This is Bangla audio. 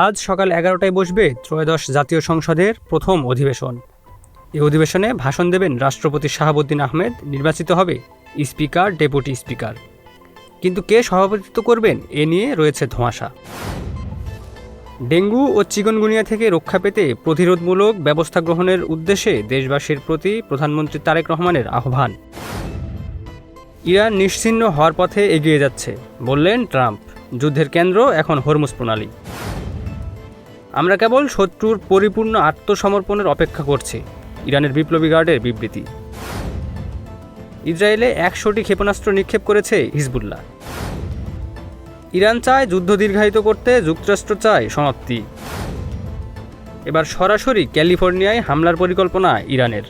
আজ সকাল 11টায় বসবে ত্রয়োদশ জাতীয় সংসদের প্রথম অধিবেশন। এই অধিবেশনে ভাষণ দেবেন রাষ্ট্রপতি শাহাবুদ্দিন আহমেদ। নির্বাচিত হবে স্পিকার, ডেপুটি স্পিকার। কিন্তু কে সভাপতিত্ব করবেন এ নিয়ে রয়েছে ধোঁয়াশা। ডেঙ্গু ও চিকনগুনিয়া থেকে রক্ষা পেতে প্রতিরোধমূলক ব্যবস্থা গ্রহণের উদ্দেশ্যে দেশবাসীর প্রতি প্রধানমন্ত্রী তারেক রহমানের আহ্বান। ইরান নিশ্চিহ্ন হওয়ার পথে এগিয়ে যাচ্ছে, বললেন ট্রাম্প। যুদ্ধের কেন্দ্র এখন হরমুজ প্রণালী। আমরা কেবল শত্রুর পরিপূর্ণ আত্মসমর্পণের অপেক্ষা করছি, ইরানের বিপ্লবী গার্ডের বিবৃতি। ইসরায়েলে 100টি ক্ষেপণাস্ত্র নিক্ষেপ করেছে হিজবুল্লাহ। ইরান চায় যুদ্ধ দীর্ঘায়িত করতে, যুক্তরাষ্ট্র চায় সমাপ্তি। এবার সরাসরি ক্যালিফোর্নিয়ায় হামলার পরিকল্পনা ইরানের।